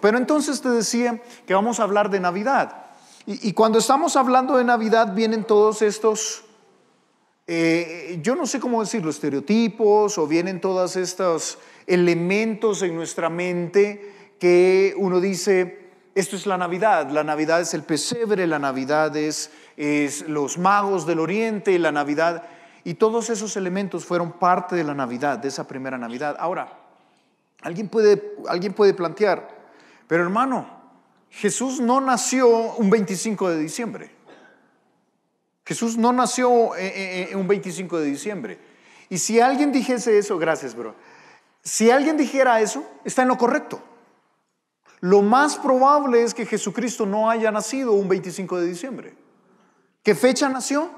Pero entonces te decía que vamos a hablar de Navidad. Y cuando estamos hablando de Navidad vienen todos estos, yo no sé cómo decirlo, estereotipos, o vienen todos estos elementos en nuestra mente que uno dice, esto es la Navidad es el pesebre, la Navidad es los magos del Oriente, la Navidad, y todos esos elementos fueron parte de la Navidad, de esa primera Navidad. Ahora, alguien puede plantear, pero hermano, Jesús no nació un 25 de diciembre. Jesús no nació un 25 de diciembre. Y si alguien dijese eso, gracias, bro. Si alguien dijera eso, está en lo correcto. Lo más probable es que Jesucristo no haya nacido un 25 de diciembre. ¿Qué fecha nació?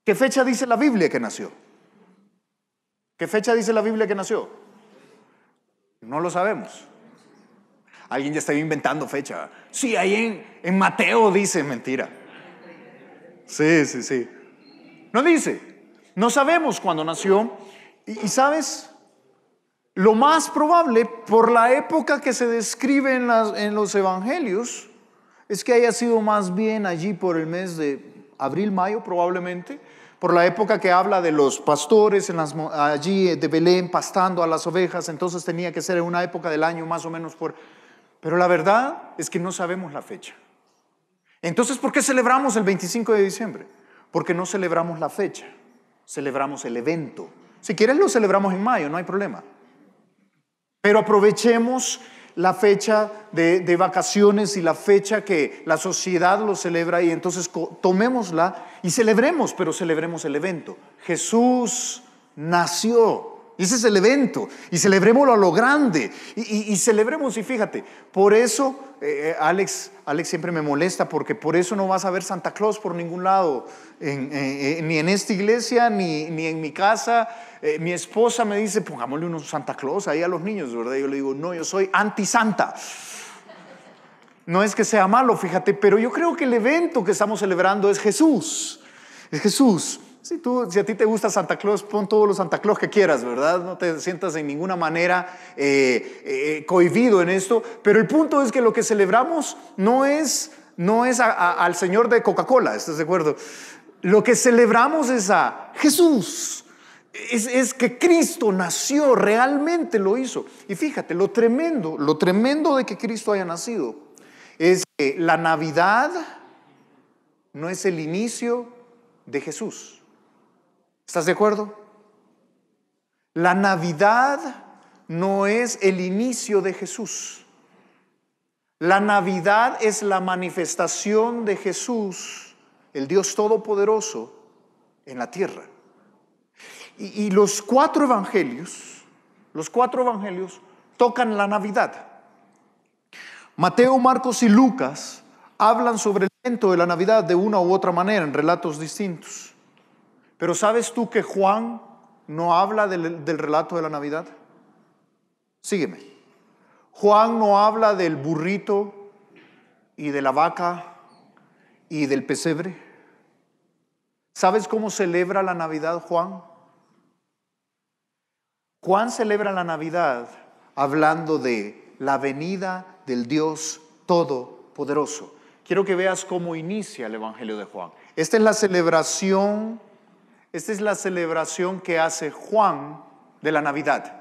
¿Qué fecha dice la Biblia que nació? ¿Qué fecha dice la Biblia que nació? No lo sabemos. Alguien ya está inventando fecha. Sí, ahí en Mateo dice, mentira. Sí. No dice. No sabemos cuándo nació. Y ¿sabes? Lo más probable, por la época que se describe en los evangelios, es que haya sido más bien allí por el mes de abril, mayo probablemente, por la época que habla de los pastores allí de Belén pastando a las ovejas. Entonces tenía que ser en una época del año más o menos pero la verdad es que no sabemos la fecha. Entonces, ¿por qué celebramos el 25 de diciembre? Porque no celebramos la fecha, celebramos el evento. Si quieres lo celebramos en mayo, no hay problema. Pero aprovechemos la fecha de vacaciones y la fecha que la sociedad lo celebra, y entonces tomémosla y celebremos, pero celebremos el evento. Jesús nació. Ese es el evento, y celebrémoslo a lo grande, y celebremos. Y fíjate, por eso Alex siempre me molesta, porque por eso no vas a ver Santa Claus por ningún lado, ni en esta iglesia, ni en mi casa. Mi esposa me dice, pongámosle unos Santa Claus ahí a los niños, ¿verdad? Yo le digo, no, yo soy anti-Santa. No es que sea malo, fíjate, pero yo creo que el evento que estamos celebrando es Jesús. Es Jesús. Si a ti te gusta Santa Claus, pon todos los Santa Claus que quieras, ¿verdad? No te sientas en ninguna manera cohibido en esto. Pero el punto es que lo que celebramos no es al Señor de Coca-Cola, ¿estás de acuerdo? Lo que celebramos es a Jesús. Es que Cristo nació, realmente lo hizo. Y fíjate, lo tremendo de que Cristo haya nacido es que la Navidad no es el inicio de Jesús. ¿Estás de acuerdo? La Navidad no es el inicio de Jesús. La Navidad es la manifestación de Jesús, el Dios Todopoderoso, en la tierra. Y los cuatro evangelios tocan la Navidad. Mateo, Marcos y Lucas hablan sobre el evento de la Navidad de una u otra manera, en relatos distintos. Pero ¿sabes tú que Juan no habla del relato de la Navidad? Sígueme. Juan no habla del burrito y de la vaca y del pesebre. ¿Sabes cómo celebra la Navidad Juan? Juan celebra la Navidad hablando de la venida del Dios Todopoderoso. Quiero que veas cómo inicia el Evangelio de Juan. Esta es la celebración que hace Juan de la Navidad.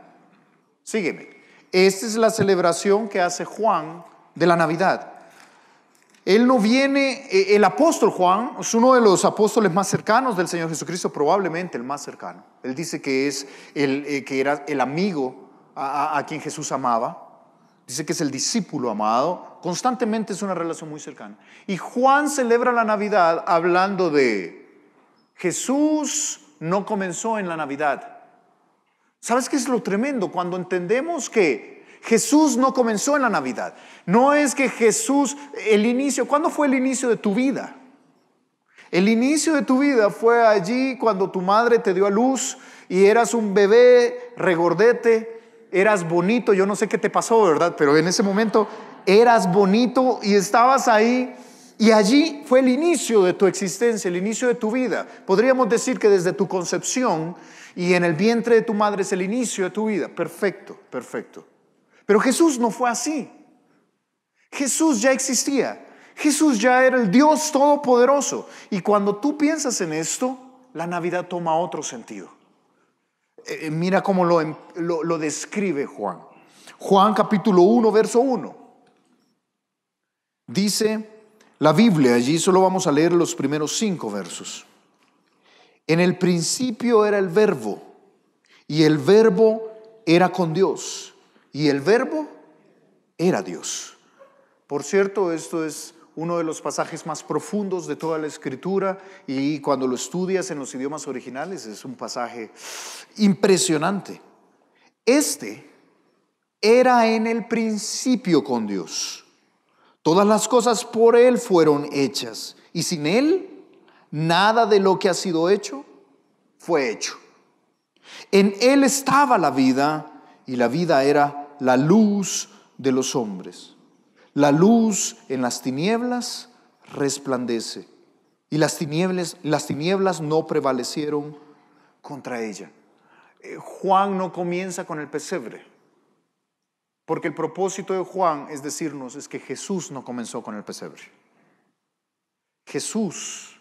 Sígueme. Esta es la celebración que hace Juan de la Navidad. Él no viene, el apóstol Juan es uno de los apóstoles más cercanos del Señor Jesucristo, probablemente el más cercano. Él dice que que era el amigo a quien Jesús amaba. Dice que es el discípulo amado. Constantemente es una relación muy cercana. Y Juan celebra la Navidad hablando de Jesús no comenzó en la Navidad. ¿Sabes qué es lo tremendo? Cuando entendemos que Jesús no comenzó en la Navidad. No es que Jesús, ¿cuándo fue el inicio de tu vida? El inicio de tu vida fue allí cuando tu madre te dio a luz y eras un bebé regordete, eras bonito. Yo no sé qué te pasó, ¿verdad? Pero en ese momento eras bonito y estabas ahí. Y allí fue el inicio de tu existencia, el inicio de tu vida. Podríamos decir que desde tu concepción y en el vientre de tu madre es el inicio de tu vida. Perfecto. Pero Jesús no fue así. Jesús ya existía. Jesús ya era el Dios todopoderoso. Y cuando tú piensas en esto, la Navidad toma otro sentido. Mira cómo lo describe Juan. Juan capítulo 1, verso 1. Dice la Biblia, allí solo vamos a leer los primeros 5 versos. En el principio era el Verbo, y el Verbo era con Dios, y el Verbo era Dios. Por cierto, esto es uno de los pasajes más profundos de toda la Escritura, y cuando lo estudias en los idiomas originales es un pasaje impresionante. Este era en el principio con Dios. Todas las cosas por Él fueron hechas, y sin Él nada de lo que ha sido hecho fue hecho. En Él estaba la vida, y la vida era la luz de los hombres. La luz en las tinieblas resplandece, y las tinieblas no prevalecieron contra ella. Juan no comienza con el pesebre, porque el propósito de Juan es decirnos es que Jesús no comenzó con el pesebre. Jesús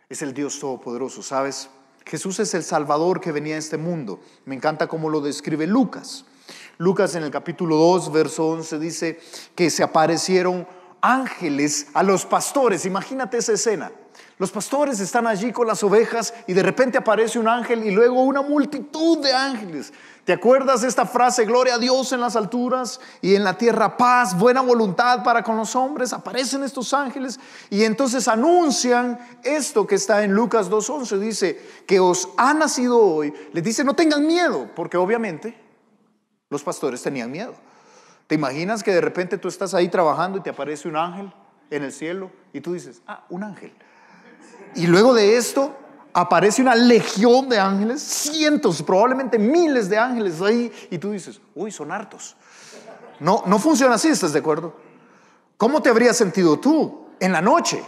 es el Dios todopoderoso, ¿sabes? Jesús es el Salvador que venía a este mundo. Me encanta cómo lo describe Lucas. Lucas en el capítulo 2, verso 11 dice que se aparecieron ángeles a los pastores. Imagínate esa escena. Los pastores están allí con las ovejas y de repente aparece un ángel y luego una multitud de ángeles. ¿Te acuerdas de esta frase? Gloria a Dios en las alturas y en la tierra paz, buena voluntad para con los hombres. Aparecen estos ángeles y entonces anuncian esto que está en Lucas 2:11. Dice que os ha nacido hoy. Les dice no tengan miedo, porque obviamente los pastores tenían miedo. ¿Te imaginas que de repente tú estás ahí trabajando y te aparece un ángel en el cielo y tú dices, un ángel? Y luego de esto aparece una legión de ángeles, cientos, probablemente miles de ángeles ahí, y tú dices, uy, son hartos. No funciona así, ¿estás de acuerdo? ¿Cómo te habrías sentido tú en la noche?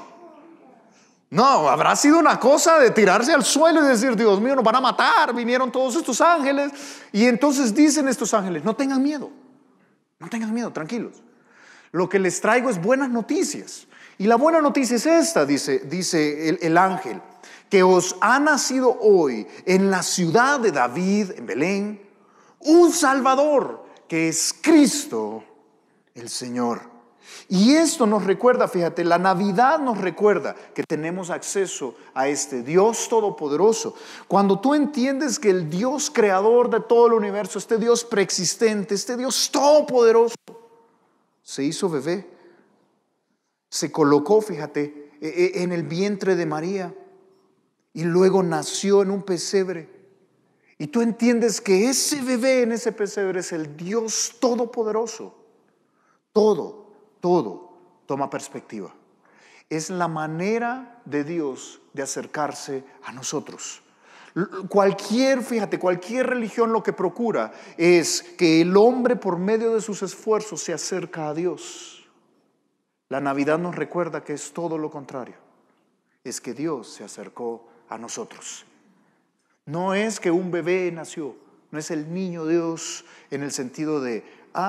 No, habrá sido una cosa de tirarse al suelo y decir, Dios mío, nos van a matar, vinieron todos estos ángeles. Y entonces dicen estos ángeles, no tengan miedo, tranquilos. Lo que les traigo es buenas noticias. Y la buena noticia es esta, dice el ángel, que os ha nacido hoy en la ciudad de David, en Belén, un Salvador, que es Cristo el Señor. Y esto nos recuerda, fíjate, la Navidad nos recuerda que tenemos acceso a este Dios todopoderoso. Cuando tú entiendes que el Dios creador de todo el universo, este Dios preexistente, este Dios todopoderoso, se hizo bebé, se colocó, fíjate, en el vientre de María y luego nació en un pesebre. Y tú entiendes que ese bebé en ese pesebre es el Dios todopoderoso. Todo toma perspectiva. Es la manera de Dios de acercarse a nosotros. Cualquier religión lo que procura es que el hombre por medio de sus esfuerzos se acerca a Dios. La Navidad nos recuerda que es todo lo contrario. Es que Dios se acercó a nosotros. No es que un bebé nació, no es el niño Dios en el sentido de,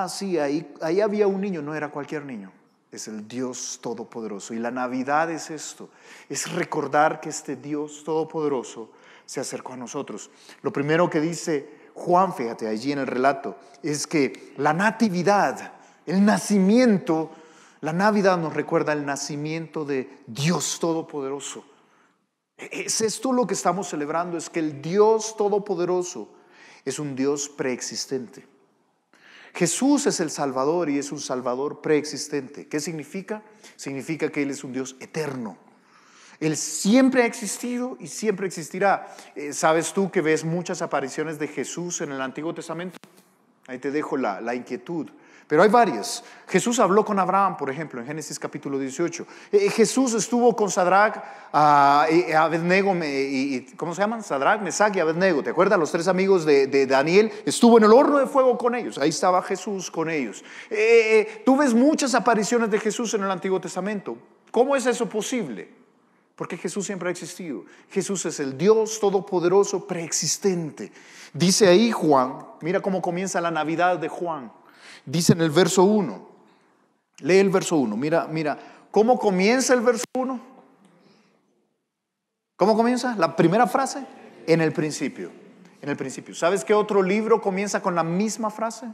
sí, ahí había un niño, no era cualquier niño. Es el Dios todopoderoso. Y la Navidad es esto, es recordar que este Dios todopoderoso se acercó a nosotros. Lo primero que dice Juan, fíjate allí en el relato, es que la natividad, el nacimiento, la Navidad nos recuerda el nacimiento de Dios todopoderoso. Es esto lo que estamos celebrando, es que el Dios todopoderoso es un Dios preexistente. Jesús es el Salvador y es un Salvador preexistente. ¿Qué significa? Significa que Él es un Dios eterno. Él siempre ha existido y siempre existirá. ¿Sabes tú que ves muchas apariciones de Jesús en el Antiguo Testamento? Ahí te dejo la inquietud. Pero hay varias. Jesús habló con Abraham, por ejemplo, en Génesis capítulo 18. Jesús estuvo con Sadrach, Abednego, ¿cómo se llaman? Sadrach, Mesach y Abednego. ¿Te acuerdas? Los 3 amigos de Daniel. Estuvo en el horno de fuego con ellos. Ahí estaba Jesús con ellos. Tú ves muchas apariciones de Jesús en el Antiguo Testamento. ¿Cómo es eso posible? Porque Jesús siempre ha existido. Jesús es el Dios todopoderoso preexistente. Dice ahí Juan, mira cómo comienza la Navidad de Juan. Dice en el verso 1, lee el verso 1, mira, ¿cómo comienza el verso 1? ¿Cómo comienza? La primera frase, en el principio. En el principio. ¿Sabes qué otro libro comienza con la misma frase?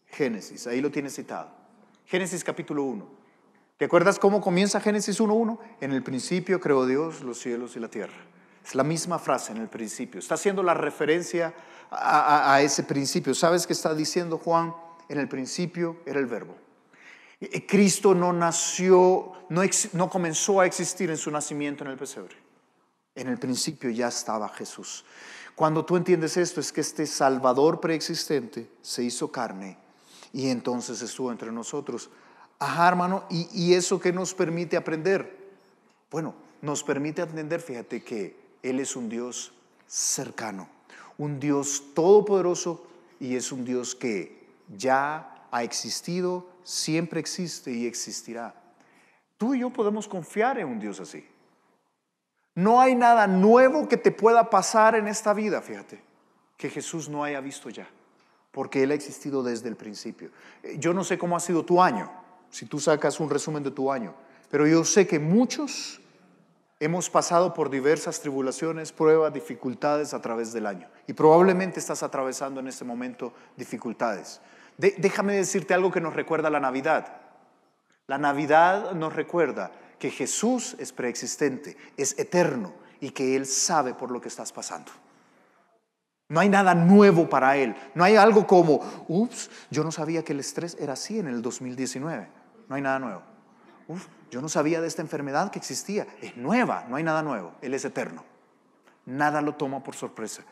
Génesis, ahí lo tienes citado. Génesis capítulo 1. ¿Te acuerdas cómo comienza Génesis 1:1? En el principio creó Dios los cielos y la tierra. Es la misma frase, en el principio. Está haciendo la referencia a ese principio. ¿Sabes qué está diciendo Juan? En el principio era el verbo. Cristo no nació, no comenzó a existir en su nacimiento en el pesebre. En el principio ya estaba Jesús. Cuando tú entiendes esto, es que este Salvador preexistente se hizo carne y entonces estuvo entre nosotros. Ajá, hermano, ¿y eso qué nos permite aprender? Bueno, nos permite entender, fíjate, que Él es un Dios cercano, un Dios todopoderoso, y es un Dios que ya ha existido, siempre existe y existirá. Tú y yo podemos confiar en un Dios así. No hay nada nuevo que te pueda pasar en esta vida, fíjate, que Jesús no haya visto ya, porque Él ha existido desde el principio. Yo no sé cómo ha sido tu año, si tú sacas un resumen de tu año, pero yo sé que muchos hemos pasado por diversas tribulaciones, pruebas, dificultades a través del año, y probablemente estás atravesando en este momento dificultades. Déjame decirte algo que nos recuerda la Navidad. La Navidad nos recuerda que Jesús es preexistente, es eterno, y que Él sabe por lo que estás pasando. No hay nada nuevo para Él. No hay algo como, yo no sabía que el estrés era así en el 2019. No hay nada nuevo. Yo no sabía de esta enfermedad que existía. Es nueva, no hay nada nuevo. Él es eterno. Nada lo toma por sorpresa.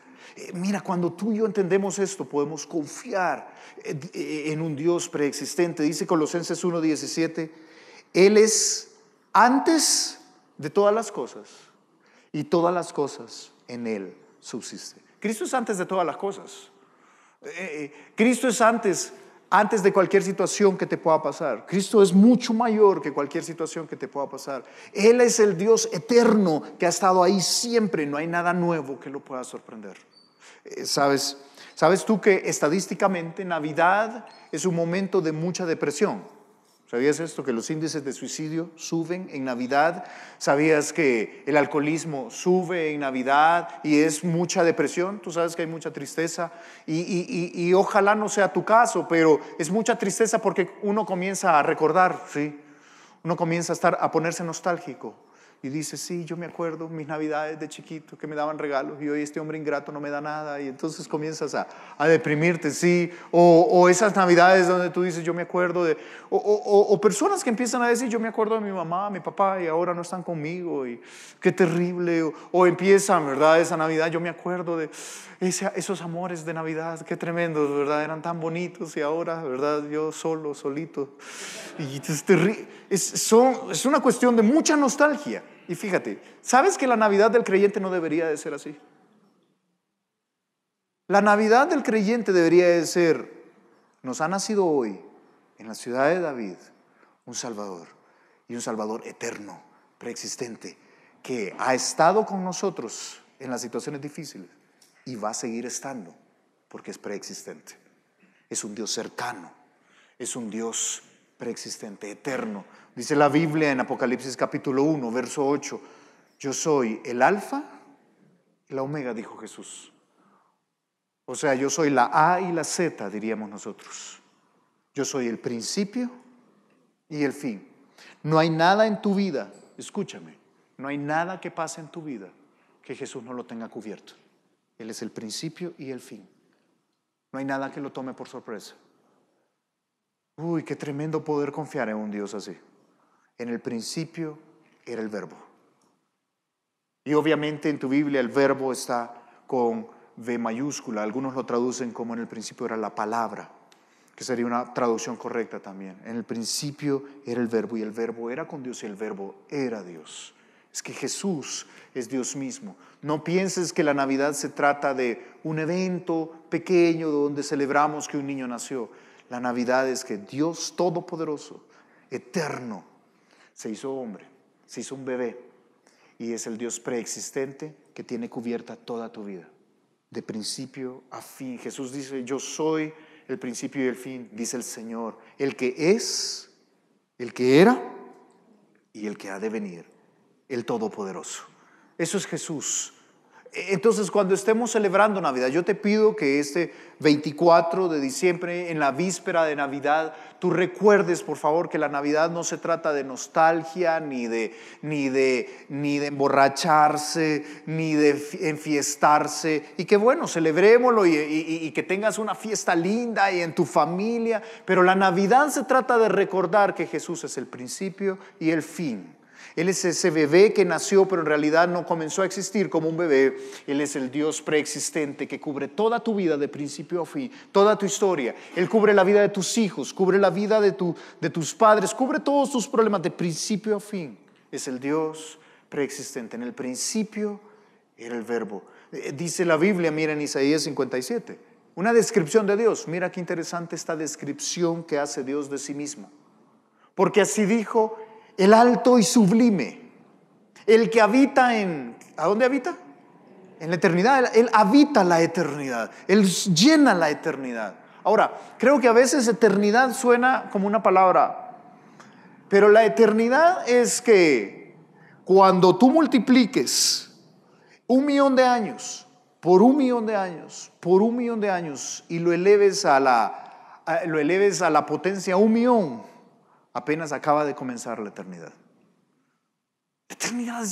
Mira, cuando tú y yo entendemos esto, podemos confiar en un Dios preexistente. Dice Colosenses 1:17, Él es antes de todas las cosas, y todas las cosas en Él subsisten. Cristo es antes de todas las cosas. Cristo es antes de cualquier situación que te pueda pasar. Cristo es mucho mayor que cualquier situación que te pueda pasar. Él es el Dios eterno que ha estado ahí siempre. No hay nada nuevo que lo pueda sorprender. ¿Sabes tú que estadísticamente Navidad es un momento de mucha depresión? ¿Sabías esto? Que los índices de suicidio suben en Navidad. ¿Sabías que el alcoholismo sube en Navidad y es mucha depresión? Tú sabes que hay mucha tristeza y ojalá no sea tu caso, pero es mucha tristeza porque uno comienza a recordar, ¿sí? Uno comienza a ponerse nostálgico y dice, sí, yo me acuerdo mis Navidades de chiquito que me daban regalos y hoy este hombre ingrato no me da nada, y entonces comienzas a deprimirte, sí, o esas Navidades donde tú dices, yo me acuerdo de, o personas que empiezan a decir, yo me acuerdo de mi mamá, mi papá y ahora no están conmigo y qué terrible, o empiezan, ¿verdad? Esa Navidad, yo me acuerdo de esos amores de Navidad, qué tremendos, ¿verdad? Eran tan bonitos y ahora, ¿verdad? Yo solo, solito, y es terrible. Es una cuestión de mucha nostalgia. Y fíjate, ¿sabes que la Navidad del creyente no debería de ser así? La Navidad del creyente debería de ser, nos ha nacido hoy en la ciudad de David un Salvador, y un Salvador eterno, preexistente, que ha estado con nosotros en las situaciones difíciles y va a seguir estando porque es preexistente. Es un Dios cercano, es un Dios preexistente, eterno. Dice la Biblia en Apocalipsis capítulo 1, verso 8, yo soy el alfa y la omega, dijo Jesús. O sea, yo soy la A y la Z, diríamos nosotros. Yo soy el principio y el fin. No hay nada en tu vida, escúchame, no hay nada que pase en tu vida que Jesús no lo tenga cubierto. Él es el principio y el fin. No hay nada que lo tome por sorpresa. Uy, qué tremendo poder confiar en un Dios así. En el principio era el verbo. Y obviamente en tu Biblia el verbo está con V mayúscula. Algunos lo traducen como en el principio era la palabra, que sería una traducción correcta también. En el principio era el verbo, y el verbo era con Dios y el verbo era Dios. Es que Jesús es Dios mismo. No pienses que la Navidad se trata de un evento pequeño donde celebramos que un niño nació. La Navidad es que Dios Todopoderoso, eterno, se hizo hombre, se hizo un bebé, y es el Dios preexistente que tiene cubierta toda tu vida, de principio a fin. Jesús dice, yo soy el principio y el fin, dice el Señor, el que es, el que era y el que ha de venir, el Todopoderoso. Eso es Jesús. Entonces, cuando estemos celebrando Navidad, yo te pido que este 24 de diciembre, en la víspera de Navidad, tú recuerdes, por favor, que la Navidad no se trata de nostalgia, ni de emborracharse, ni de enfiestarse. Y que bueno, celebrémoslo y que tengas una fiesta linda y en tu familia. Pero la Navidad se trata de recordar que Jesús es el principio y el fin. Él es ese bebé que nació, pero en realidad no comenzó a existir como un bebé. Él es el Dios preexistente que cubre toda tu vida de principio a fin, toda tu historia. Él cubre la vida de tus hijos, cubre la vida de tus padres, cubre todos tus problemas de principio a fin. Es el Dios preexistente. En el principio era el Verbo. Dice la Biblia, mira en Isaías 57, una descripción de Dios. Mira qué interesante esta descripción que hace Dios de sí mismo. Porque así dijo el alto y sublime, el que habita ¿a dónde habita? En la eternidad. Él habita la eternidad, Él llena la eternidad. Ahora, creo que a veces eternidad suena como una palabra, pero la eternidad es que cuando tú multipliques 1.000.000 de años por 1.000.000 de años por 1.000.000 de años y lo eleves a la potencia 1.000.000, apenas acaba de comenzar la eternidad. La eternidad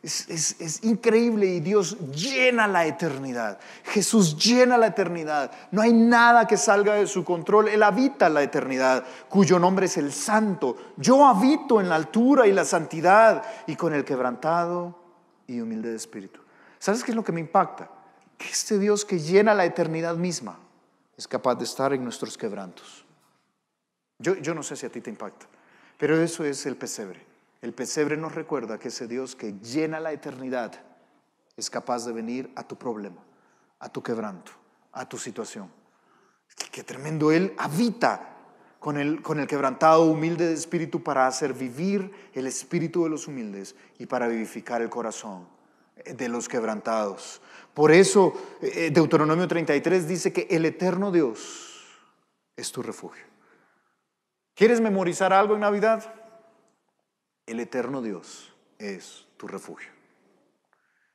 es increíble y Dios llena la eternidad. Jesús llena la eternidad. No hay nada que salga de su control. Él habita la eternidad, cuyo nombre es el Santo. Yo habito en la altura y la santidad y con el quebrantado y humilde de espíritu. ¿Sabes qué es lo que me impacta? Que este Dios que llena la eternidad misma es capaz de estar en nuestros quebrantos. Yo no sé si a ti te impacta, pero eso es el pesebre. El pesebre nos recuerda que ese Dios que llena la eternidad es capaz de venir a tu problema, a tu quebranto, a tu situación. Qué tremendo. Él habita con el quebrantado, humilde de espíritu, para hacer vivir el espíritu de los humildes y para vivificar el corazón de los quebrantados. Por eso Deuteronomio 33 dice que el eterno Dios es tu refugio. ¿Quieres memorizar algo en Navidad? El eterno Dios es tu refugio.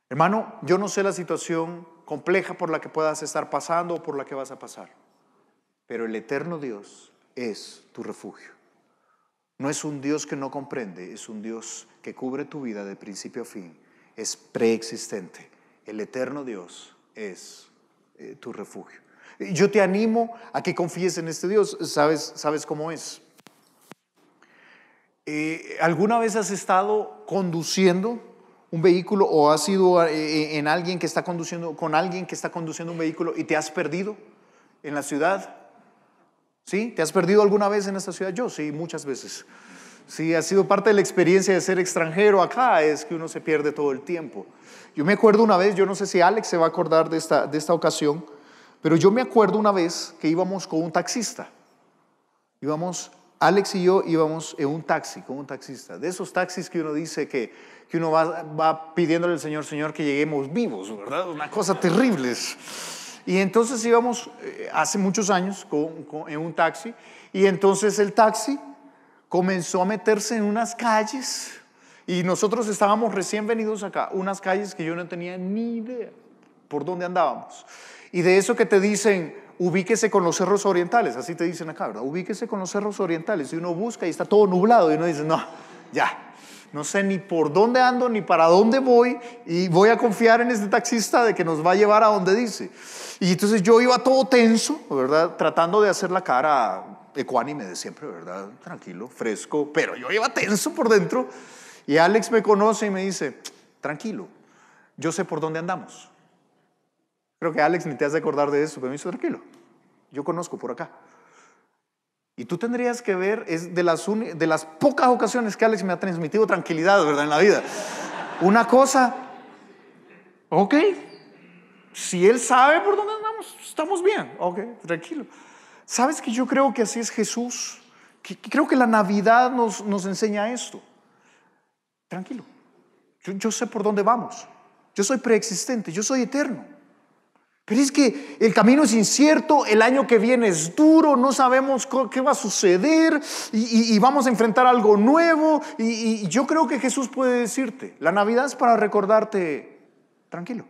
Hermano, yo no sé la situación compleja por la que puedas estar pasando o por la que vas a pasar, pero el eterno Dios es tu refugio. No es un Dios que no comprende, es un Dios que cubre tu vida de principio a fin. Es preexistente. El eterno Dios es tu refugio. Yo te animo a que confíes en este Dios. ¿Sabes cómo es? ¿Alguna vez has estado conduciendo un vehículo o has ido con alguien que está conduciendo un vehículo y te has perdido en la ciudad? ¿Sí? ¿Te has perdido alguna vez en esta ciudad? Yo sí, muchas veces. Sí, ha sido parte de la experiencia de ser extranjero acá, es que uno se pierde todo el tiempo. Yo me acuerdo una vez, yo no sé si Alex se va a acordar de esta ocasión, pero yo me acuerdo una vez que íbamos con un taxista. Alex y yo íbamos en un taxi, con un taxista. De esos taxis que uno dice que uno va pidiéndole al Señor, Señor, que lleguemos vivos, ¿verdad? Una cosa terrible. Y entonces íbamos hace muchos años en un taxi, y entonces el taxi comenzó a meterse en unas calles, y nosotros estábamos recién venidos acá, unas calles que yo no tenía ni idea por dónde andábamos. Y de eso que te dicen, ubíquese con los cerros orientales, así te dicen acá, ¿verdad? Ubíquese con los cerros orientales, y uno busca y está todo nublado, y uno dice, no, ya, no sé ni por dónde ando, ni para dónde voy, y voy a confiar en este taxista de que nos va a llevar a donde dice. Y entonces yo iba todo tenso, ¿verdad? Tratando de hacer la cara ecuánime de siempre, ¿verdad? Tranquilo, fresco, pero yo iba tenso por dentro. Y Alex me conoce y me dice, tranquilo, yo sé por dónde andamos. Creo que Alex ni te has de acordar de eso, pero me dice, tranquilo, yo conozco por acá. Y tú tendrías que ver, es de las pocas ocasiones que Alex me ha transmitido tranquilidad, ¿verdad? En la vida. Una cosa, ok, si él sabe por dónde andamos, estamos bien, ok, tranquilo. ¿Sabes que yo creo que así es Jesús? Creo que la Navidad nos enseña esto. Tranquilo, yo sé por dónde vamos. Yo soy preexistente, yo soy eterno. Pero es que el camino es incierto, el año que viene es duro, no sabemos qué va a suceder y vamos a enfrentar algo nuevo. Y yo creo que Jesús puede decirte, la Navidad es para recordarte, tranquilo,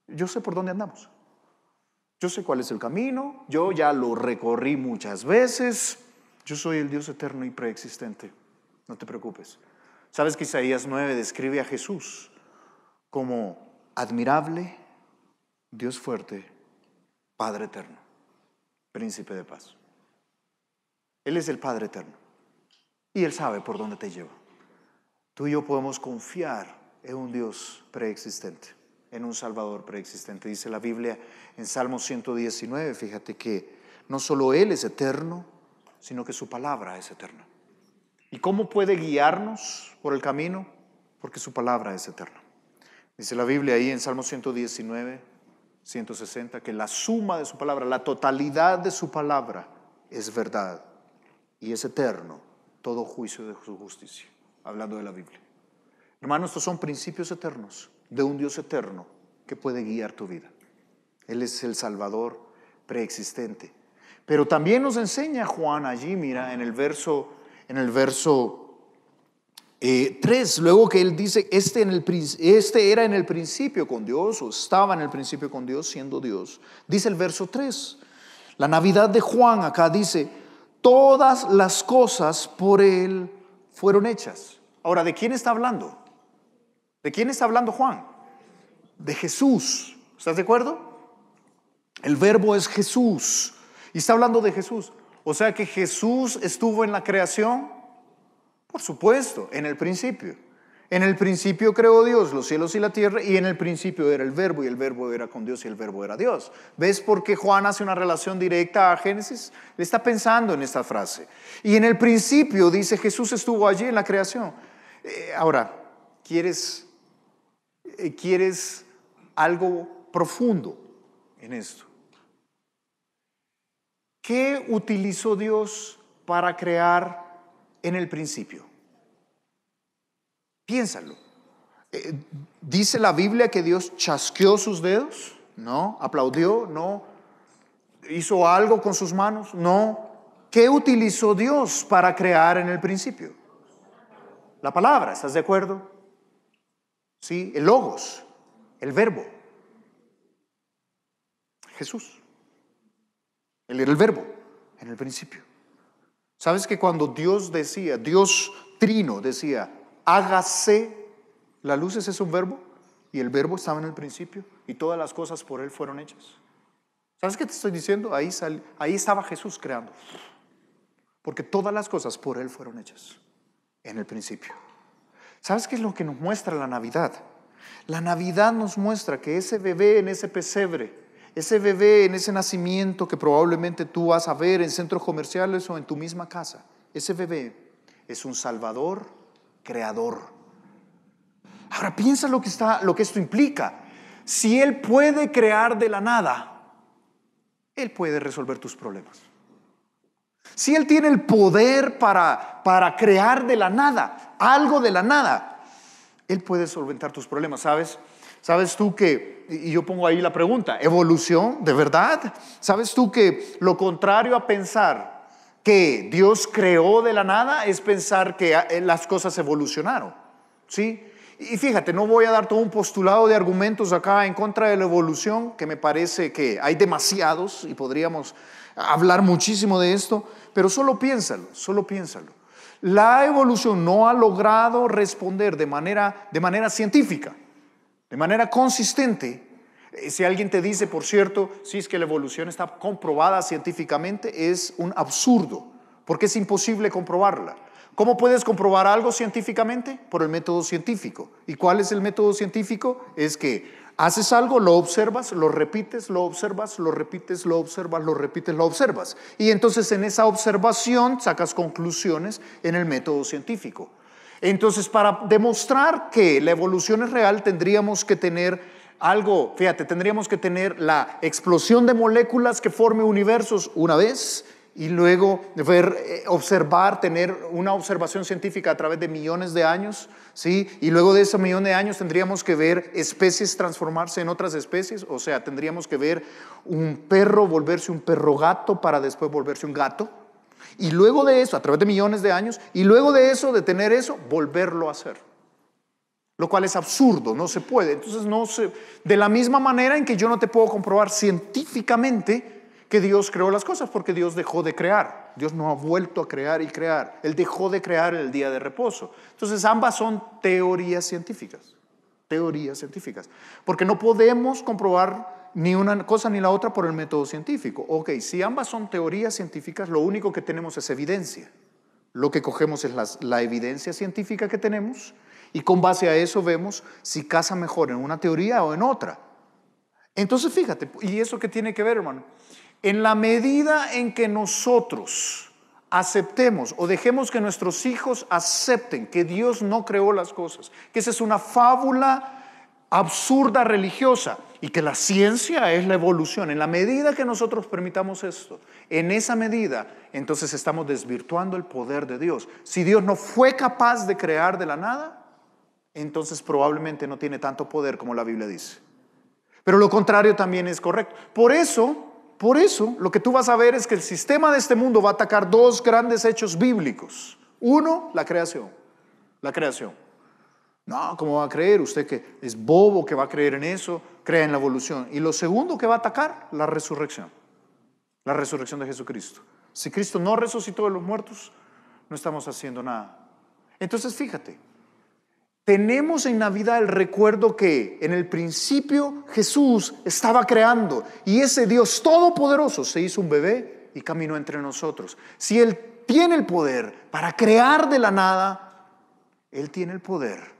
yo sé por dónde andamos. Yo sé cuál es el camino, yo ya lo recorrí muchas veces, yo soy el Dios eterno y preexistente, no te preocupes. ¿Sabes que Isaías 9 describe a Jesús como admirable, Dios fuerte, Padre eterno, Príncipe de paz? Él es el Padre eterno y Él sabe por dónde te lleva. Tú y yo podemos confiar en un Dios preexistente, en un Salvador preexistente. Dice la Biblia en Salmo 119, fíjate que no solo Él es eterno, sino que su palabra es eterna. ¿Y cómo puede guiarnos por el camino? Porque su palabra es eterna. Dice la Biblia ahí en Salmo 119, 160, que la suma de su palabra, la totalidad de su palabra es verdad y es eterno todo juicio de su justicia. Hablando de la Biblia. Hermanos, estos son principios eternos de un Dios eterno que puede guiar tu vida. Él es el Salvador preexistente. Pero también nos enseña Juan allí, mira, en el verso 3, luego que él dice, este era en el principio con Dios, o estaba en el principio con Dios, siendo Dios. Dice el verso 3, la Navidad de Juan acá dice, todas las cosas por Él fueron hechas. Ahora, ¿de quién está hablando? ¿De quién está hablando Juan? De Jesús. ¿Estás de acuerdo? El verbo es Jesús. Y está hablando de Jesús. O sea que Jesús estuvo en la creación. Por supuesto, en el principio. En el principio creó Dios los cielos y la tierra, y en el principio era el verbo, y el verbo era con Dios, y el verbo era Dios. ¿Ves por qué Juan hace una relación directa a Génesis? Le está pensando en esta frase. Y en el principio, dice, Jesús estuvo allí en la creación. Ahora, ¿quieres algo profundo en esto? ¿Qué utilizó Dios para crear en el principio? Piénsalo. ¿Dice la Biblia que Dios chasqueó sus dedos? No. ¿Aplaudió? No. ¿Hizo algo con sus manos? No. ¿Qué utilizó Dios para crear en el principio? La palabra, ¿estás de acuerdo? Sí, el logos, el verbo. Jesús. Él era el verbo en el principio. ¿Sabes que cuando Dios decía, Dios Trino decía, hágase la luz, ese es un verbo? Y el verbo estaba en el principio y todas las cosas por Él fueron hechas. ¿Sabes qué te estoy diciendo? Ahí estaba Jesús creando. Porque todas las cosas por Él fueron hechas en el principio. ¿Sabes qué es lo que nos muestra la Navidad? La Navidad nos muestra que ese bebé en ese pesebre, ese bebé en ese nacimiento que probablemente tú vas a ver en centros comerciales o en tu misma casa, ese bebé es un Salvador creador. Ahora piensa lo que esto implica. Si Él puede crear de la nada, Él puede resolver tus problemas. Si Él tiene el poder para crear de la nada, algo de la nada, Él puede solventar tus problemas. ¿Sabes tú que, y yo pongo ahí la pregunta, evolución, de verdad? ¿Sabes tú que lo contrario a pensar que Dios creó de la nada es pensar que las cosas evolucionaron? ¿Sí? Y fíjate, no voy a dar todo un postulado de argumentos acá en contra de la evolución, que me parece que hay demasiados y podríamos hablar muchísimo de esto, pero solo piénsalo. La evolución no ha logrado responder de manera científica, de manera consistente. Si alguien te dice, por cierto, si es que la evolución está comprobada científicamente, es un absurdo, porque es imposible comprobarla. ¿Cómo puedes comprobar algo científicamente? Por el método científico. ¿Y cuál es el método científico? Es que haces algo, lo observas, lo repites, lo observas, lo repites, lo observas, lo repites, lo observas. Y entonces en esa observación sacas conclusiones en el método científico. Entonces, para demostrar que la evolución es real, tendríamos que tener algo, fíjate, tendríamos que tener la explosión de moléculas que forme universos una vez, y luego ver, observar, tener una observación científica a través de millones de años, ¿sí? Y luego de ese millón de años tendríamos que ver especies transformarse en otras especies, o sea, tendríamos que ver un perro volverse un perro gato para después volverse un gato, y luego de eso, a través de millones de años, y luego de eso, de tener eso, volverlo a hacer. Lo cual es absurdo, no se puede. Entonces, de la misma manera en que yo no te puedo comprobar científicamente que Dios creó las cosas, porque Dios dejó de crear. Dios no ha vuelto a crear y crear. Él dejó de crear el día de reposo. Entonces, ambas son teorías científicas. Teorías científicas. Porque no podemos comprobar ni una cosa ni la otra por el método científico. Ok, si ambas son teorías científicas, lo único que tenemos es evidencia. Lo que cogemos es la evidencia científica que tenemos, y con base a eso vemos si casa mejor en una teoría o en otra. Entonces fíjate, ¿y eso qué tiene que ver, hermano? En la medida en que nosotros aceptemos o dejemos que nuestros hijos acepten que Dios no creó las cosas, que esa es una fábula absurda religiosa y que la ciencia es la evolución, en la medida que nosotros permitamos esto, en esa medida, entonces estamos desvirtuando el poder de Dios. Si Dios no fue capaz de crear de la nada, entonces probablemente no tiene tanto poder como la Biblia dice. Pero lo contrario también es correcto. Por eso, lo que tú vas a ver es que el sistema de este mundo va a atacar dos grandes hechos bíblicos. Uno, la creación. La creación. No, ¿cómo va a creer? Usted que es bobo que va a creer en eso, crea en la evolución. Y lo segundo que va a atacar, la resurrección. La resurrección de Jesucristo. Si Cristo no resucitó de los muertos, no estamos haciendo nada. Entonces fíjate, tenemos en Navidad el recuerdo que en el principio Jesús estaba creando y ese Dios todopoderoso se hizo un bebé y caminó entre nosotros. Si Él tiene el poder para crear de la nada, Él tiene el poder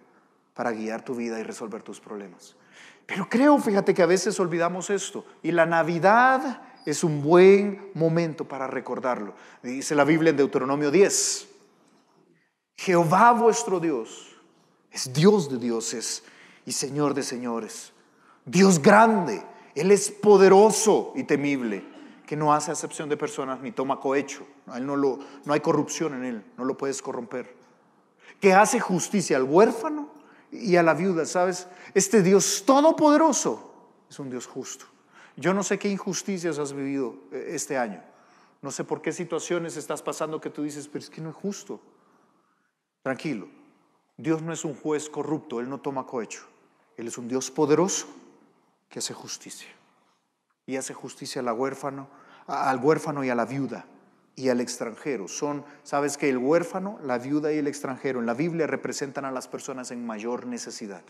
para guiar tu vida y resolver tus problemas. Pero creo, fíjate que a veces olvidamos esto, y la Navidad es un buen momento para recordarlo. Dice la Biblia en Deuteronomio 10, Jehová vuestro Dios es Dios de dioses y Señor de señores, Dios grande, Él es poderoso y temible, que no hace acepción de personas ni toma cohecho. No hay corrupción en Él, no lo puedes corromper. Que hace justicia al huérfano y a la viuda, ¿sabes? Este Dios todopoderoso es un Dios justo. Yo no sé qué injusticias has vivido este año. No sé por qué situaciones estás pasando que tú dices, pero es que no es justo. Tranquilo. Dios no es un juez corrupto, Él no toma cohecho. Él es un Dios poderoso que hace justicia. Y hace justicia al huérfano y a la viuda y al extranjero. Sabes que el huérfano, la viuda y el extranjero en la Biblia representan a las personas en mayor necesidad.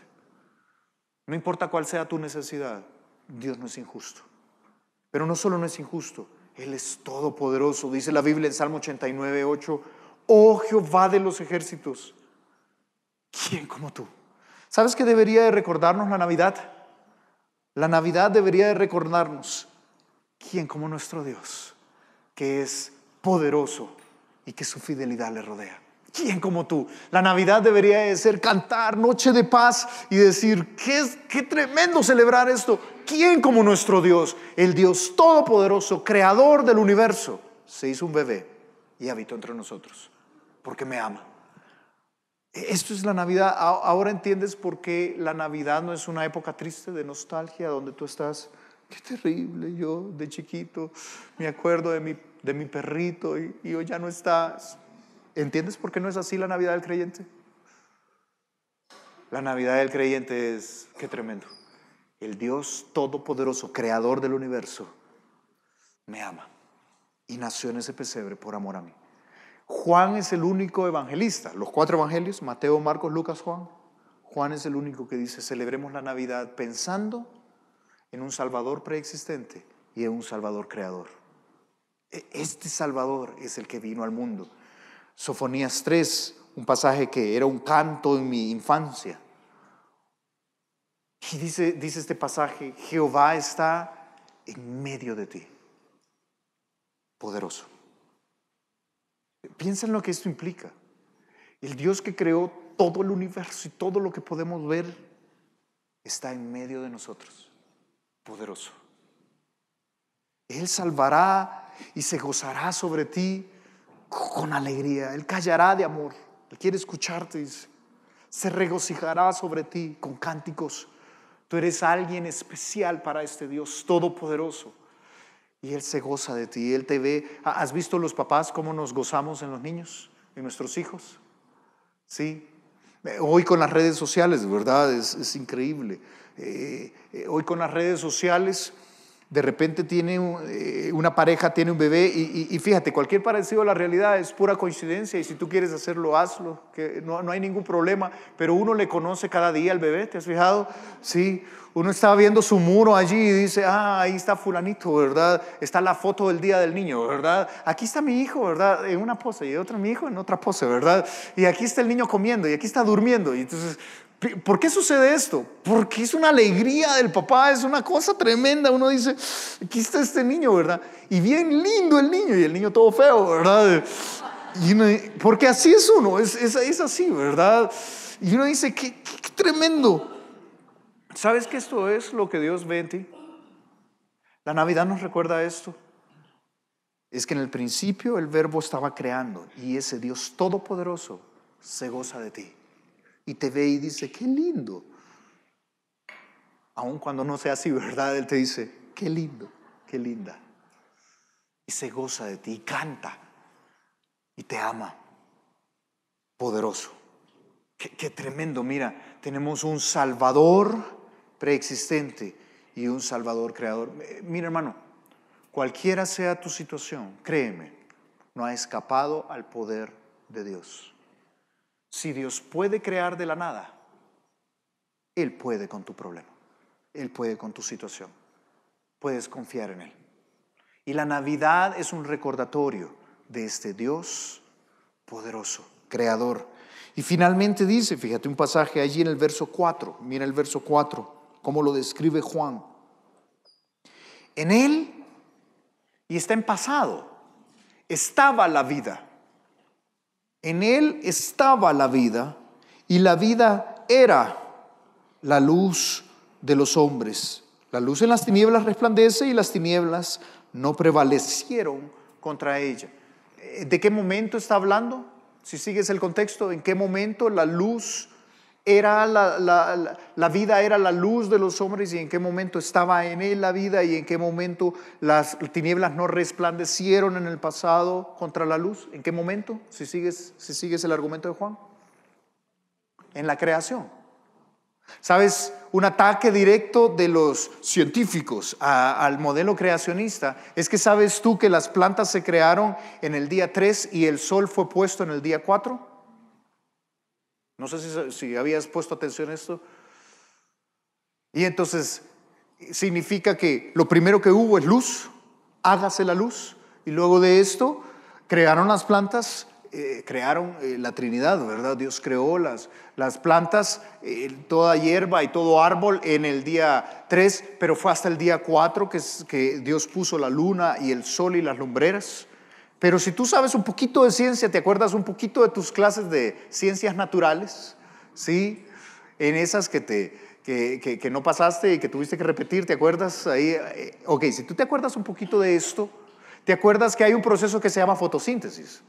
No importa cuál sea tu necesidad, Dios no es injusto. Pero no solo no es injusto, Él es todopoderoso. Dice la Biblia en Salmo 89:8, oh Jehová de los ejércitos, ¿quién como tú? ¿Sabes qué debería de recordarnos la Navidad? La Navidad debería de recordarnos quién como nuestro Dios, que es poderoso y que su fidelidad le rodea. ¿Quién como tú? La Navidad debería de ser cantar noche de paz y decir, qué tremendo celebrar esto. ¿Quién como nuestro Dios? El Dios todopoderoso, creador del universo, se hizo un bebé y habitó entre nosotros, porque me ama. Esto es la Navidad. Ahora entiendes por qué la Navidad no es una época triste de nostalgia donde tú estás, qué terrible, yo de chiquito me acuerdo de mi perrito y hoy ya no estás. ¿Entiendes por qué no es así la Navidad del creyente? La Navidad del creyente es, qué tremendo, el Dios todopoderoso, creador del universo, me ama y nació en ese pesebre por amor a mí. Juan es el único evangelista. Los 4 evangelios, Mateo, Marcos, Lucas, Juan. Juan es el único que dice, celebremos la Navidad pensando en un Salvador preexistente y en un Salvador creador. Este Salvador es el que vino al mundo. Sofonías 3, un pasaje que era un canto en mi infancia. Y dice este pasaje, Jehová está en medio de ti, poderoso. Piensa en lo que esto implica. El Dios que creó todo el universo y todo lo que podemos ver está en medio de nosotros, poderoso. Él salvará y se gozará sobre ti con alegría. Él callará de amor. Él quiere escucharte, dice. Se regocijará sobre ti con cánticos. Tú eres alguien especial para este Dios todopoderoso. Y Él se goza de ti, Él te ve. ¿Has visto los papás cómo nos gozamos en los niños, en nuestros hijos? Sí. Hoy con las redes sociales, ¿verdad? Es increíble. Hoy con las redes sociales, de repente una pareja tiene un bebé y fíjate, cualquier parecido a la realidad es pura coincidencia, y si tú quieres hacerlo, hazlo, que no hay ningún problema, pero uno le conoce cada día al bebé, ¿te has fijado? Sí, uno está viendo su muro allí y dice, ahí está fulanito, ¿verdad? Está la foto del día del niño, ¿verdad? Aquí está mi hijo, ¿verdad? En una pose, y otro mi hijo en otra pose, ¿verdad? Y aquí está el niño comiendo, y aquí está durmiendo, y entonces, ¿por qué sucede esto? Porque es una alegría del papá, es una cosa tremenda. Uno dice, aquí está este niño, ¿verdad? Y bien lindo el niño, y el niño todo feo, ¿verdad? Porque así es uno, es así, ¿verdad? Y uno dice, qué tremendo. ¿Sabes que esto es lo que Dios ve en ti? La Navidad nos recuerda esto. Es que en el principio el Verbo estaba creando, y ese Dios todopoderoso se goza de ti. Y te ve y dice, qué lindo. Aun cuando no sea así, ¿verdad? Él te dice, qué lindo, qué linda. Y se goza de ti, y canta, y te ama. Poderoso. Qué tremendo. Mira, tenemos un Salvador preexistente y un Salvador creador. Mira, hermano, cualquiera sea tu situación, créeme, no ha escapado al poder de Dios. Si Dios puede crear de la nada, Él puede con tu problema. Él puede con tu situación. Puedes confiar en Él. Y la Navidad es un recordatorio de este Dios poderoso, creador. Y finalmente dice, fíjate un pasaje allí en el verso 4. Mira el verso 4, cómo lo describe Juan. En Él, y está en pasado, estaba la vida. En Él estaba la vida, y la vida era la luz de los hombres. La luz en las tinieblas resplandece, y las tinieblas no prevalecieron contra ella. ¿De qué momento está hablando? Si sigues el contexto, ¿en qué momento la luz era la vida era la luz de los hombres, y en qué momento estaba en Él la vida, y en qué momento las tinieblas no resplandecieron en el pasado contra la luz? ¿En qué momento? Si sigues el argumento de Juan. En la creación. ¿Sabes? Un ataque directo de los científicos al modelo creacionista es que, ¿sabes tú que las plantas se crearon en el día 3 y el sol fue puesto en el día 4? No sé si habías puesto atención a esto. Y entonces significa que lo primero que hubo es luz, hágase la luz, y luego de esto crearon las plantas. Crearon la Trinidad, ¿verdad? Dios creó las plantas, toda hierba y todo árbol en el día 3, pero fue hasta el día 4 que Dios puso la luna y el sol y las lumbreras. Pero si tú sabes un poquito de ciencia, te acuerdas un poquito de tus clases de ciencias naturales, ¿sí? En esas que no pasaste y que tuviste que repetir, ¿te acuerdas? Ahí, ok, si tú te acuerdas un poquito de esto, te acuerdas que hay un proceso que se llama fotosíntesis.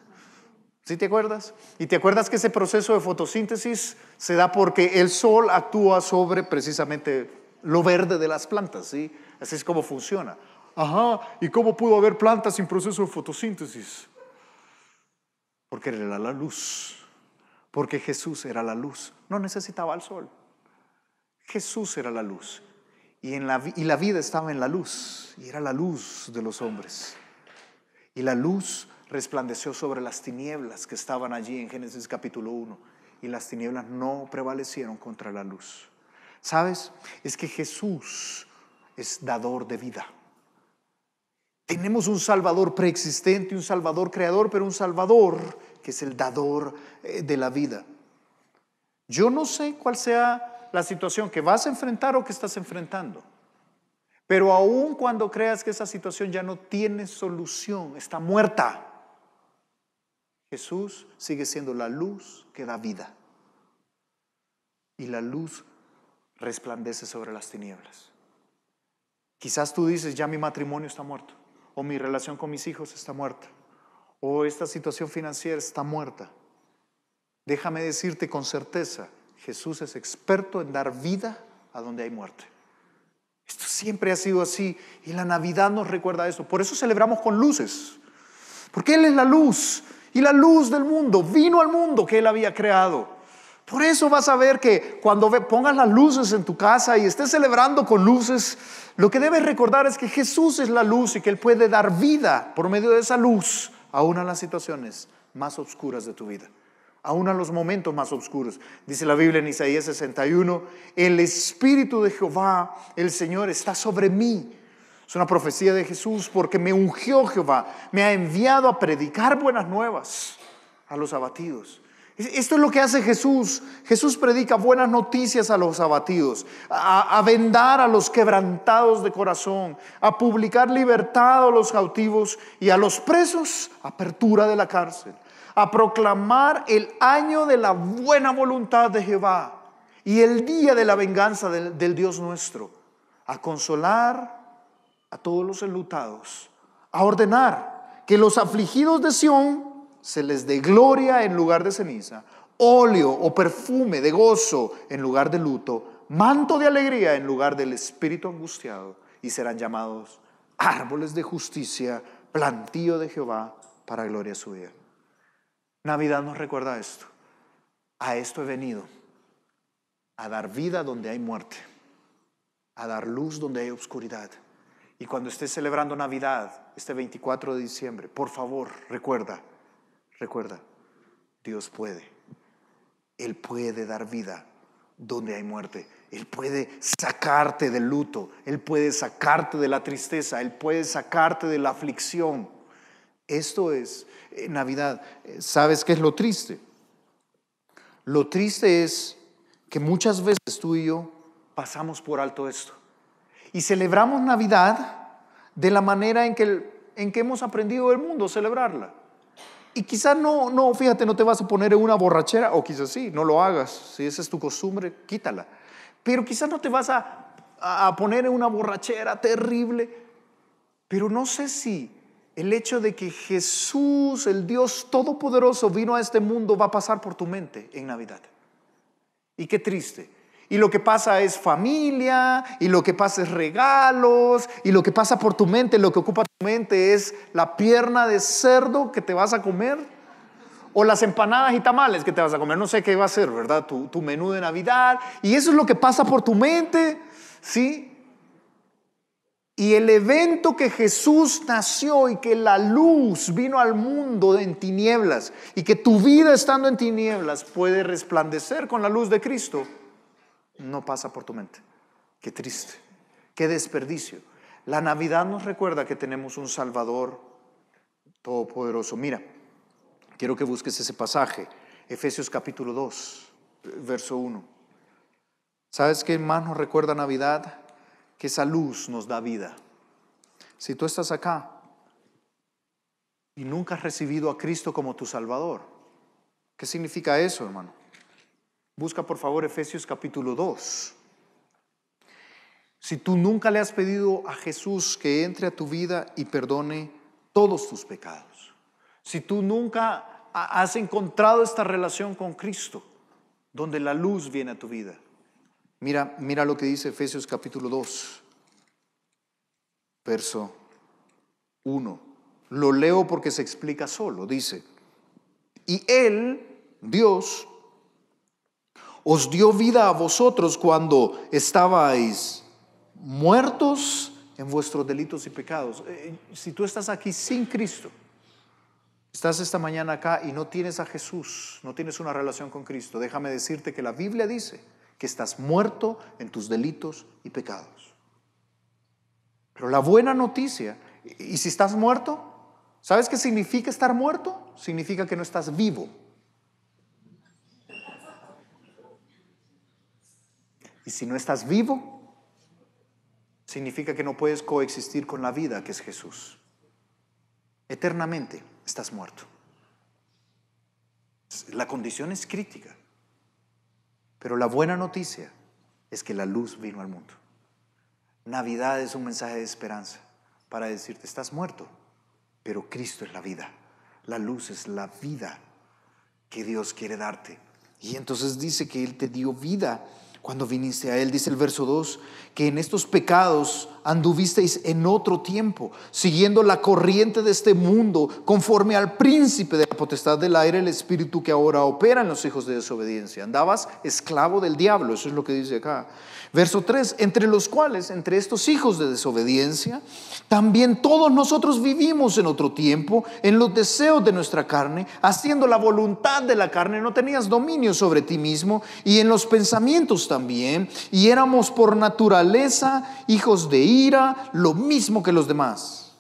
¿Sí te acuerdas? Y te acuerdas que ese proceso de fotosíntesis se da porque el sol actúa sobre precisamente lo verde de las plantas, ¿sí? Así es como funciona. Ajá, ¿y cómo pudo haber plantas sin proceso de fotosíntesis? Porque era la luz. Porque Jesús era la luz. No necesitaba el sol. Jesús era la luz. Y la vida estaba en la luz. Y era la luz de los hombres. Y la luz resplandeció sobre las tinieblas que estaban allí en Génesis capítulo 1, y las tinieblas no prevalecieron contra la luz. ¿Sabes? Es que Jesús es dador de vida. Tenemos un Salvador preexistente, un Salvador creador, pero un Salvador que es el dador de la vida. Yo no sé cuál sea la situación que vas a enfrentar o que estás enfrentando, pero aun cuando creas que esa situación ya no tiene solución, está muerta, Jesús sigue siendo la luz que da vida. Y la luz resplandece sobre las tinieblas. Quizás tú dices, ya mi matrimonio está muerto. o mi relación con mis hijos está muerta, o esta situación financiera está muerta. Déjame decirte con certeza, Jesús es experto en dar vida a donde hay muerte. Esto siempre ha sido así y la Navidad nos recuerda eso. Por eso celebramos con luces, porque Él es la luz y la luz del mundo vino al mundo que Él había creado. Por eso vas a ver que cuando pongas las luces en tu casa y estés celebrando con luces, lo que debes recordar es que Jesús es la luz y que Él puede dar vida por medio de esa luz aún a las situaciones más oscuras de tu vida, aún a los momentos más oscuros. Dice la Biblia en Isaías 61, el Espíritu de Jehová, el Señor, está sobre mí. Es una profecía de Jesús, porque me ungió Jehová, me ha enviado a predicar buenas nuevas a los abatidos. Esto es lo que hace Jesús. Jesús predica buenas noticias a los abatidos, a vendar a los quebrantados de corazón, a publicar libertad a los cautivos y a los presos, apertura de la cárcel, a proclamar el año de la buena voluntad de Jehová y el día de la venganza del Dios nuestro, a consolar a todos los enlutados, a ordenar que los afligidos de Sión se les dé gloria en lugar de ceniza, óleo o perfume de gozo en lugar de luto, manto de alegría en lugar del espíritu angustiado, y serán llamados árboles de justicia, plantío de Jehová para gloria suya. Navidad nos recuerda esto. A esto he venido, a dar vida donde hay muerte, a dar luz donde hay oscuridad. Y cuando estés celebrando Navidad, este 24 de diciembre, por favor, recuerda, Dios puede. Él puede dar vida donde hay muerte. Él puede sacarte del luto. Él puede sacarte de la tristeza. Él puede sacarte de la aflicción. Esto es Navidad. ¿Sabes qué es lo triste? Lo triste es que muchas veces tú y yo pasamos por alto esto y celebramos Navidad de la manera en que hemos aprendido del mundo a celebrarla. Y quizás fíjate, no te vas a poner en una borrachera, o quizás sí, no lo hagas. Si esa es tu costumbre, quítala. Pero quizás no te vas a poner en una borrachera terrible. Pero no sé si el hecho de que Jesús, el Dios Todopoderoso, vino a este mundo va a pasar por tu mente en Navidad. Y qué triste. Y lo que pasa es familia, y lo que pasa es regalos, y lo que pasa por tu mente, lo que ocupa tu mente es la pierna de cerdo que te vas a comer, o las empanadas y tamales que te vas a comer. No sé qué va a ser, ¿verdad? Tu menú de Navidad. Y eso es lo que pasa por tu mente, ¿sí? Y el evento que Jesús nació y que la luz vino al mundo en tinieblas, y que tu vida estando en tinieblas puede resplandecer con la luz de Cristo, no pasa por tu mente. Qué triste, qué desperdicio. La Navidad nos recuerda que tenemos un Salvador todopoderoso. Mira, quiero que busques ese pasaje, Efesios capítulo 2, verso 1. ¿Sabes qué más nos recuerda Navidad? Que esa luz nos da vida. Si tú estás acá y nunca has recibido a Cristo como tu Salvador, ¿qué significa eso, hermano? Busca por favor Efesios capítulo 2. Si tú nunca le has pedido a Jesús que entre a tu vida y perdone todos tus pecados, si tú nunca has encontrado esta relación con Cristo, donde la luz viene a tu vida, mira lo que dice Efesios capítulo 2, verso 1. Lo leo porque se explica solo. Dice: y Él, Dios, os dio vida a vosotros cuando estabais muertos en vuestros delitos y pecados. Si tú estás aquí sin Cristo, estás esta mañana acá y no tienes a Jesús, no tienes una relación con Cristo, déjame decirte que la Biblia dice que estás muerto en tus delitos y pecados. Pero la buena noticia, y si estás muerto, ¿sabes qué significa estar muerto? Significa que no estás vivo. Y si no estás vivo, significa que no puedes coexistir con la vida que es Jesús. Eternamente estás muerto. La condición es crítica. Pero la buena noticia es que la luz vino al mundo. Navidad es un mensaje de esperanza. para decirte, estás muerto, pero Cristo es la vida. La luz es la vida que Dios quiere darte. Y entonces dice que Él te dio vida cuando viniste a Él. Dice el verso 2, que en estos pecados anduvisteis en otro tiempo, siguiendo la corriente de este mundo, conforme al príncipe de la potestad del aire, el espíritu que ahora opera en los hijos de desobediencia. Andabas esclavo del diablo, eso es lo que dice acá. Verso 3, entre los cuales, entre estos hijos de desobediencia, también todos nosotros vivimos en otro tiempo, en los deseos de nuestra carne, haciendo la voluntad de la carne. No tenías dominio sobre ti mismo, y en los pensamientos también, y éramos por naturaleza hijos de ira, lo mismo que los demás.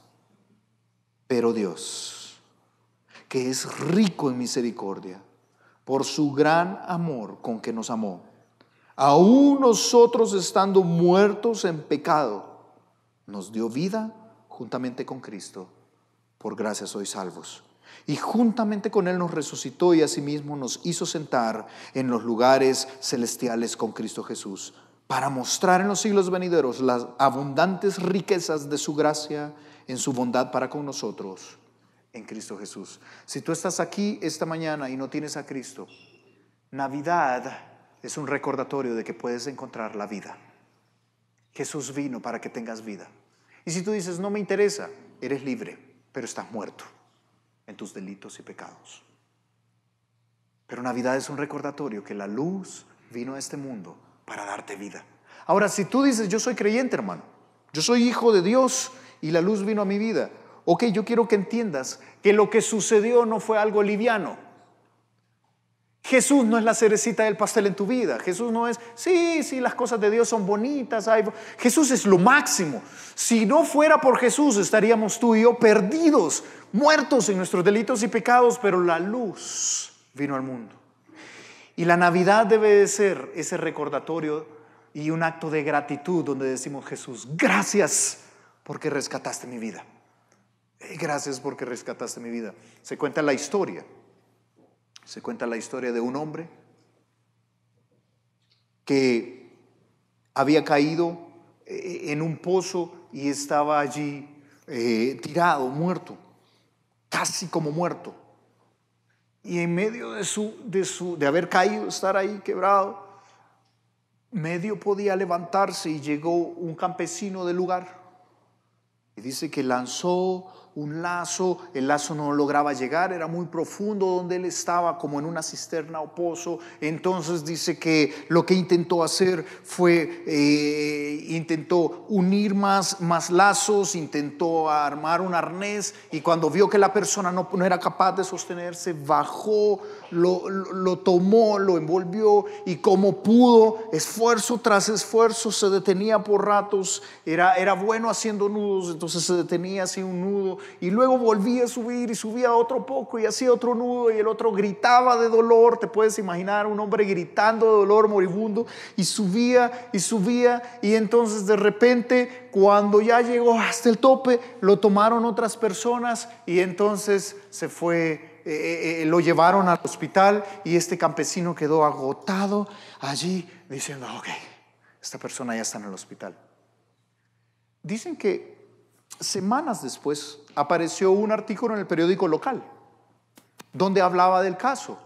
Pero Dios, que es rico en misericordia, por su gran amor con que nos amó, aún nosotros estando muertos en pecado, nos dio vida juntamente con Cristo. Por gracia sois salvos. Y juntamente con Él nos resucitó y asimismo nos hizo sentar en los lugares celestiales con Cristo Jesús, para mostrar en los siglos venideros las abundantes riquezas de su gracia en su bondad para con nosotros en Cristo Jesús. Si tú estás aquí esta mañana y no tienes a Cristo, Navidad es un recordatorio de que puedes encontrar la vida. Jesús vino para que tengas vida. Y si tú dices, no me interesa, eres libre, pero estás muerto en tus delitos y pecados. Pero Navidad es un recordatorio que la luz vino a este mundo para darte vida. Ahora, si tú dices, yo soy creyente, hermano, yo soy hijo de Dios y la luz vino a mi vida, ok, yo quiero que entiendas que lo que sucedió no fue algo liviano. Jesús no es la cerecita del pastel en tu vida. Jesús no es, sí, las cosas de Dios son bonitas. Jesús es lo máximo. Si no fuera por Jesús, estaríamos tú y yo perdidos, muertos en nuestros delitos y pecados, pero la luz vino al mundo. Y la Navidad debe de ser ese recordatorio y un acto de gratitud donde decimos, Jesús, gracias porque rescataste mi vida. Gracias porque rescataste mi vida. Se cuenta la historia de un hombre que había caído en un pozo y estaba allí tirado, muerto, casi como muerto. Y en medio de haber caído, estar ahí quebrado, medio podía levantarse y llegó un campesino del lugar. Y dice que lanzó un lazo, el lazo no lograba llegar, era muy profundo donde él estaba, como en una cisterna o pozo. Entonces dice que lo que intentó hacer fue, intentó unir más lazos, intentó armar un arnés, y cuando vio que la persona no era capaz de sostenerse, bajó, lo tomó, lo envolvió, y como pudo, esfuerzo tras esfuerzo, se detenía por ratos, era bueno haciendo nudos, entonces se detenía, hacía un nudo, y luego volvía a subir y subía otro poco y hacía otro nudo, y el otro gritaba de dolor. Te puedes imaginar un hombre gritando de dolor, moribundo, y subía y subía, y entonces de repente, cuando ya llegó hasta el tope, lo tomaron otras personas y entonces se fue, lo llevaron al hospital, y este campesino quedó agotado allí diciendo, ok, esta persona ya está en el hospital. Dicen que semanas después apareció un artículo en el periódico local donde hablaba del caso.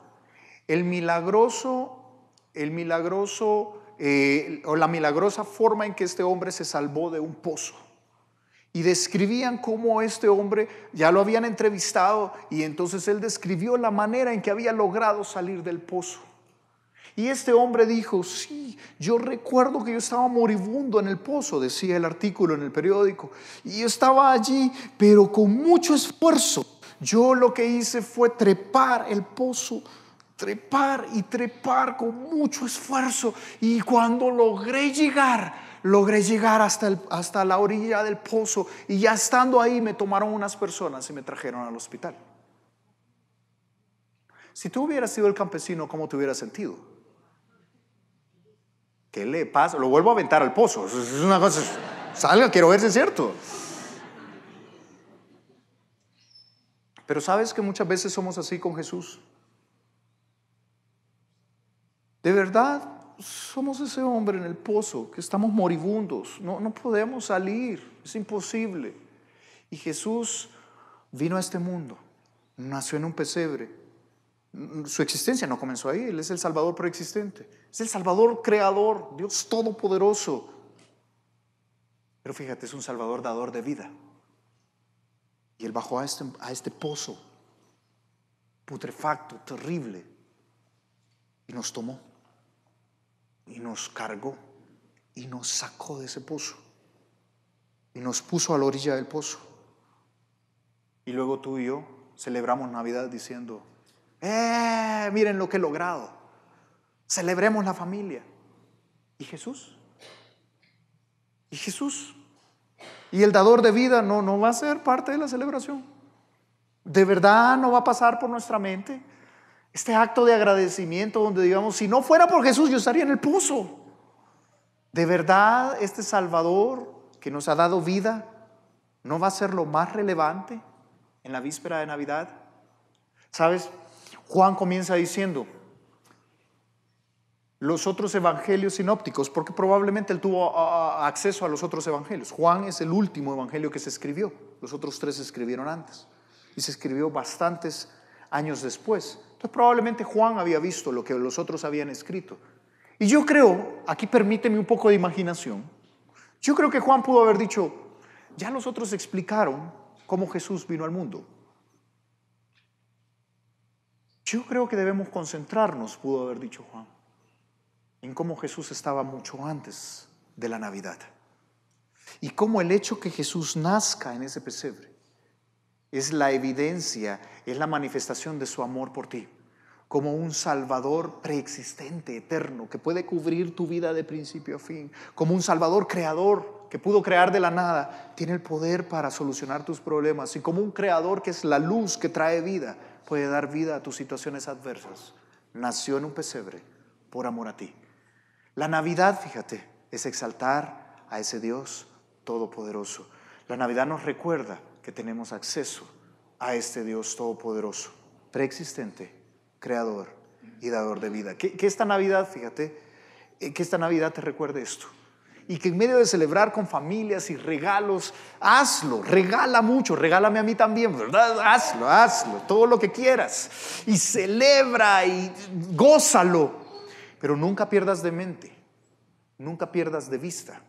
O la milagrosa forma en que este hombre se salvó de un pozo. Y describían cómo este hombre, ya lo habían entrevistado, y entonces él describió la manera en que había logrado salir del pozo. Y este hombre dijo, sí, yo recuerdo que yo estaba moribundo en el pozo, decía el artículo en el periódico, y yo estaba allí, pero con mucho esfuerzo. Yo lo que hice fue trepar el pozo, trepar y trepar con mucho esfuerzo, y cuando logré llegar hasta la orilla del pozo, y ya estando ahí me tomaron unas personas y me trajeron al hospital. Si tú hubieras sido el campesino, ¿cómo te hubieras sentido? ¿Qué le pasa? Lo vuelvo a aventar al pozo. Es una cosa, salga, quiero ver si es cierto. Pero ¿sabes que muchas veces somos así con Jesús? De verdad, somos ese hombre en el pozo, que estamos moribundos, no podemos salir, es imposible. Y Jesús vino a este mundo, nació en un pesebre. Su existencia no comenzó ahí, Él es el Salvador preexistente. Es el Salvador creador, Dios todopoderoso. Pero fíjate, es un Salvador dador de vida. Y Él bajó a este pozo putrefacto, terrible, y nos tomó, y nos cargó, y nos sacó de ese pozo, y nos puso a la orilla del pozo. Y luego tú y yo celebramos Navidad diciendo, miren lo que he logrado, celebremos la familia. ¿Y Jesús? ¿Y Jesús? ¿Y el dador de vida no va a ser parte de la celebración? ¿De verdad no va a pasar por nuestra mente este acto de agradecimiento donde digamos, si no fuera por Jesús yo estaría en el pozo? ¿De verdad este Salvador que nos ha dado vida no va a ser lo más relevante en la víspera de Navidad? ¿Sabes? Juan comienza diciendo los otros evangelios sinópticos, porque probablemente él tuvo acceso a los otros evangelios. Juan es el último evangelio que se escribió, los otros 3 se escribieron antes y se escribió bastantes años después. Entonces probablemente Juan había visto lo que los otros habían escrito. Y yo creo, aquí permíteme un poco de imaginación, yo creo que Juan pudo haber dicho, ya los otros explicaron cómo Jesús vino al mundo. Yo creo que debemos concentrarnos, pudo haber dicho Juan, en cómo Jesús estaba mucho antes de la Navidad. Y cómo el hecho que Jesús nazca en ese pesebre es la evidencia, es la manifestación de su amor por ti, como un Salvador preexistente, eterno, que puede cubrir tu vida de principio a fin, como un Salvador creador que pudo crear de la nada, tiene el poder para solucionar tus problemas, y como un creador que es la luz que trae vida, puede dar vida a tus situaciones adversas. Nació en un pesebre por amor a ti. La Navidad, fíjate, es exaltar a ese Dios todopoderoso. La Navidad nos recuerda que tenemos acceso a este Dios todopoderoso, preexistente, creador y dador de vida. Que esta Navidad, fíjate, que esta Navidad te recuerde esto. Y que en medio de celebrar con familias y regalos, hazlo, regala mucho, regálame a mí también, ¿verdad? Hazlo, todo lo que quieras. Y celebra y gózalo. Pero nunca pierdas de mente, nunca pierdas de vista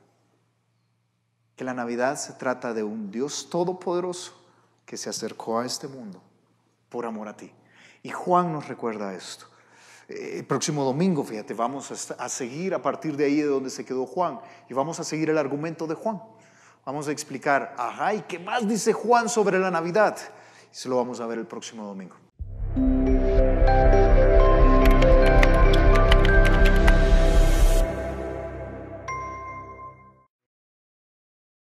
que la Navidad se trata de un Dios todopoderoso que se acercó a este mundo por amor a ti. Y Juan nos recuerda esto. El próximo domingo, fíjate, vamos a seguir a partir de ahí de donde se quedó Juan, y vamos a seguir el argumento de Juan. Vamos a explicar, ¿y qué más dice Juan sobre la Navidad? Y se lo vamos a ver el próximo domingo.